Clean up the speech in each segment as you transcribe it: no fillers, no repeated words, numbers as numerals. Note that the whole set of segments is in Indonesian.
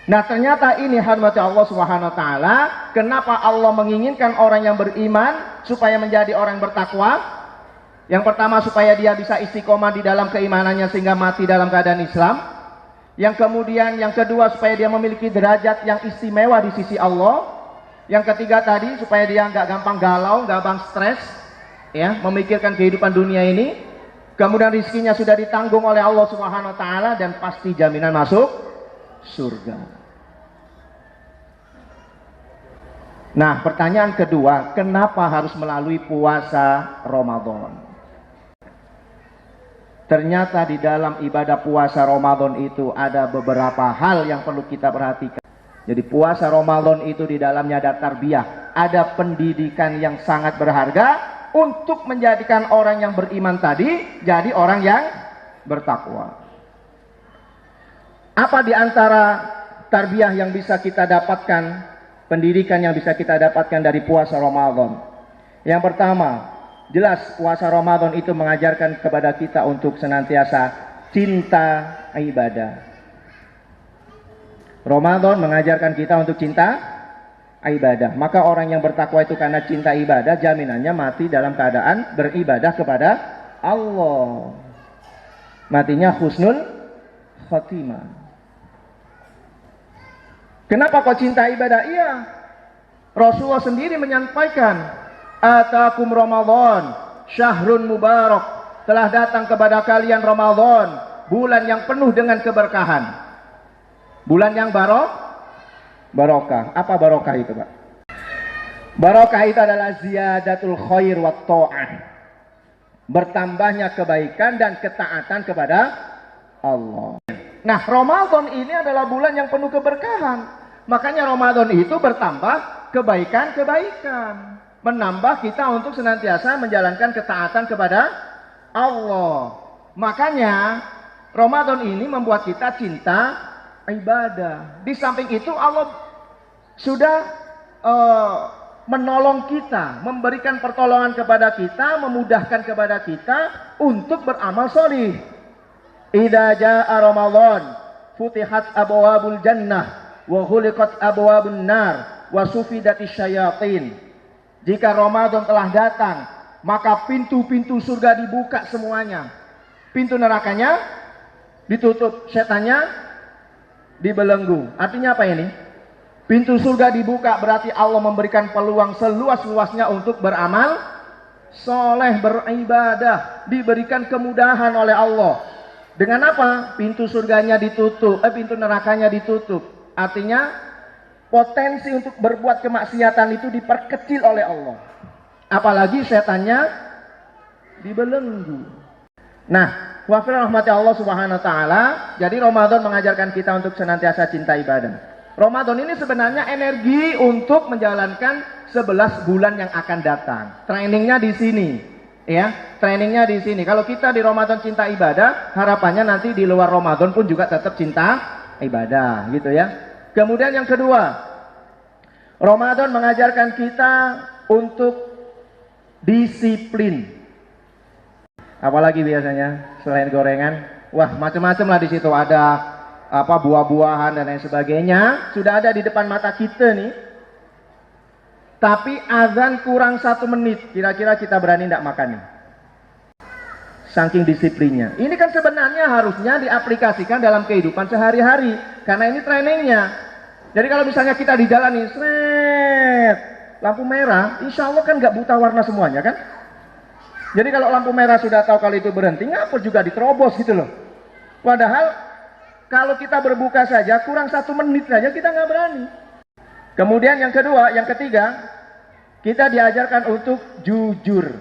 Nah, ternyata ini hikmah Allah Subhanahu wa taala, kenapa Allah menginginkan orang yang beriman supaya menjadi orang bertakwa? Yang pertama, supaya dia bisa istiqomah di dalam keimanannya sehingga mati dalam keadaan Islam. Yang kemudian, yang kedua, supaya dia memiliki derajat yang istimewa di sisi Allah. Yang ketiga tadi, supaya dia nggak gampang galau, nggak gampang stres, ya, memikirkan kehidupan dunia ini. Kemudian rizkinya sudah ditanggung oleh Allah Subhanahu wa taala dan pasti jaminan masuk surga. Nah, pertanyaan kedua, kenapa harus melalui puasa Ramadan? Ternyata di dalam ibadah puasa Ramadan itu ada beberapa hal yang perlu kita perhatikan. Jadi puasa Ramadan itu di dalamnya ada tarbiyah, ada pendidikan yang sangat berharga untuk menjadikan orang yang beriman tadi jadi orang yang bertakwa. Apa di antara tarbiyah yang bisa kita dapatkan, pendidikan yang bisa kita dapatkan dari puasa Ramadan? Yang pertama, jelas puasa Ramadan itu mengajarkan kepada kita untuk senantiasa cinta ibadah. Ramadan mengajarkan kita untuk cinta ibadah. Maka orang yang bertakwa itu karena cinta ibadah, jaminannya mati dalam keadaan beribadah kepada Allah. Matinya husnul khatimah. Kenapa kau cinta ibadah? Iya, Rasulullah sendiri menyampaikan, atakum Ramadan syahrun mubarak, telah datang kepada kalian Ramadan, bulan yang penuh dengan keberkahan, bulan yang barokah. Apa barokah itu, Pak? Barokah itu adalah ziyadatul khair wa ta'ah, bertambahnya kebaikan dan ketaatan kepada Allah. Nah, Ramadan ini adalah bulan yang penuh keberkahan. Makanya Ramadan itu bertambah kebaikan-kebaikan, menambah kita untuk senantiasa menjalankan ketaatan kepada Allah. Makanya Ramadan ini membuat kita cinta ibadah. Di samping itu Allah sudah menolong kita, memberikan pertolongan kepada kita, memudahkan kepada kita untuk beramal sholih. Idza jaa Ramadan futihat abwabul jannah wa ghuliqat abwabun nar wa sufidatis syayatin. Jika Ramadan telah datang, maka pintu-pintu surga dibuka semuanya. Pintu nerakanya ditutup, setannya dibelenggu. Artinya apa ini? Pintu surga dibuka berarti Allah memberikan peluang seluas-luasnya untuk beramal soleh, beribadah, diberikan kemudahan oleh Allah. Dengan apa? Pintu surganya ditutup, pintu nerakanya ditutup. Artinya potensi untuk berbuat kemaksiatan itu diperkecil oleh Allah. Apalagi setannya dibelenggu. Nah, wa fi rahmati Allah Subhanahu wa taala, jadi Ramadan mengajarkan kita untuk senantiasa cinta ibadah. Ramadan ini sebenarnya energi untuk menjalankan 11 bulan yang akan datang. Trainingnya di sini. Ya, trainingnya di sini. Kalau kita di Ramadan cinta ibadah, harapannya nanti di luar Ramadan pun juga tetap cinta ibadah, gitu ya. Kemudian yang kedua, Ramadan mengajarkan kita untuk disiplin. Apalagi biasanya selain gorengan, wah macam-macam lah di situ, ada apa buah-buahan dan lain sebagainya. Sudah ada di depan mata kita nih. Tapi azan kurang 1 menit, kira-kira kita berani tidak makan nih? Saking disiplinnya. Ini kan sebenarnya harusnya diaplikasikan dalam kehidupan sehari-hari, karena ini trainingnya. Jadi kalau misalnya kita di jalan nih, sret, lampu merah, insya Allah kan nggak buta warna semuanya kan? Jadi kalau lampu merah sudah tahu kalau itu berhenti, ngapa juga diterobos gitu loh. Padahal kalau kita berbuka saja kurang 1 menit saja kita nggak berani. Kemudian yang kedua, yang ketiga, kita diajarkan untuk jujur.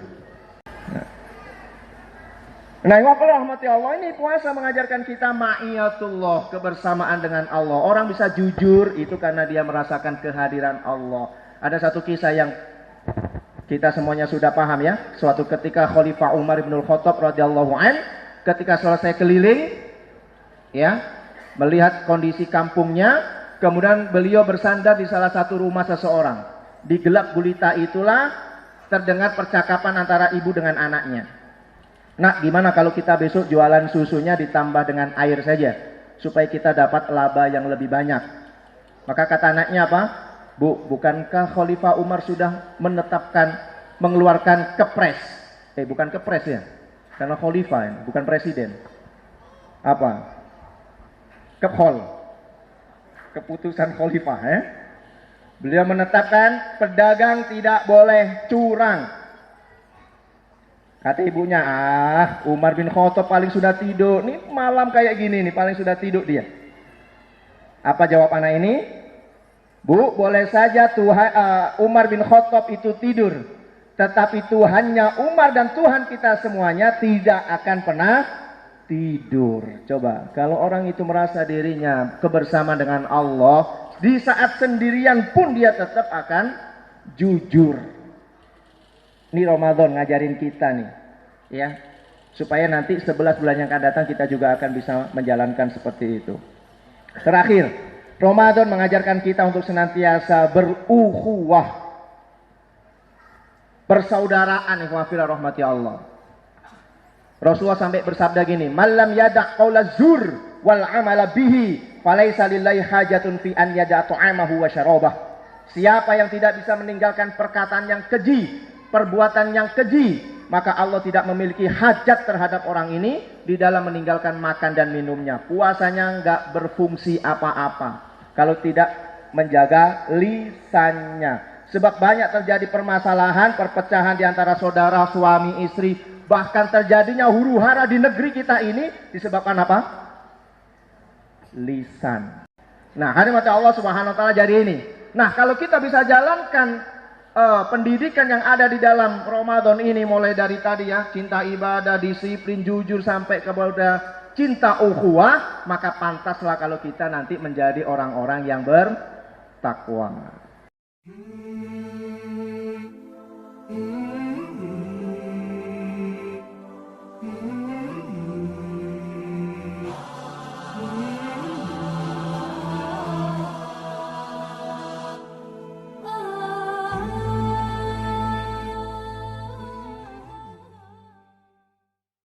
Nah, wakil rahmati Allah, ini puasa mengajarkan kita ma'iyatullah, kebersamaan dengan Allah. Orang bisa jujur itu karena dia merasakan kehadiran Allah. Ada satu kisah yang kita semuanya sudah paham ya. Suatu ketika Khalifah Umar bin Khattab radhiyallahu an, ketika selesai keliling ya, melihat kondisi kampungnya, kemudian beliau bersandar di salah satu rumah seseorang. Di gelap gulita itulah terdengar percakapan antara ibu dengan anaknya. Nak, gimana kalau kita besok jualan susunya ditambah dengan air saja, supaya kita dapat laba yang lebih banyak? Maka kata anaknya apa? Bu, bukankah Khalifah Umar sudah menetapkan, mengeluarkan kepres? Bukan kepres ya, karena Khalifah, bukan presiden. Apa? Kephol. Keputusan Khalifah ya. Beliau menetapkan pedagang tidak boleh curang. Kata ibunya, Umar bin Khattab paling sudah tidur. Nih malam kayak gini nih, paling sudah tidur dia. Apa jawab anak ini? Bu, boleh saja Tuhan, Umar bin Khattab itu tidur. Tetapi Tuhannya Umar dan Tuhan kita semuanya tidak akan pernah tidur. Coba, kalau orang itu merasa dirinya kebersamaan dengan Allah, di saat sendirian pun dia tetap akan jujur. Ini Ramadan ngajarin kita nih, ya, supaya nanti 11 bulan yang akan datang kita juga akan bisa menjalankan seperti itu. Terakhir, Ramadan mengajarkan kita untuk senantiasa berukhuwah, persaudaraan, ikhwafillah rahmati Allah. Rasulullah sampai bersabda gini, "Malam yada' qaula zur wal amala bihi, falaisa lillahi hajatun fi an yada' ta'amahu wa syarabah." Siapa yang tidak bisa meninggalkan perkataan yang keji, perbuatan yang keji, maka Allah tidak memiliki hajat terhadap orang ini di dalam meninggalkan makan dan minumnya. Puasanya enggak berfungsi apa-apa kalau tidak menjaga lisannya. Sebab banyak terjadi permasalahan, perpecahan di antara saudara, suami, istri, bahkan terjadinya huru-hara di negeri kita ini disebabkan apa? Lisan. Nah, hadirin Allah Subhanahu wa taala jadi ini. Nah, kalau kita bisa jalankan pendidikan yang ada di dalam Ramadan ini, mulai dari tadi ya, cinta ibadah, disiplin, jujur, sampai kepada cinta ukhuwah, maka pantaslah kalau kita nanti menjadi orang-orang yang bertakwa.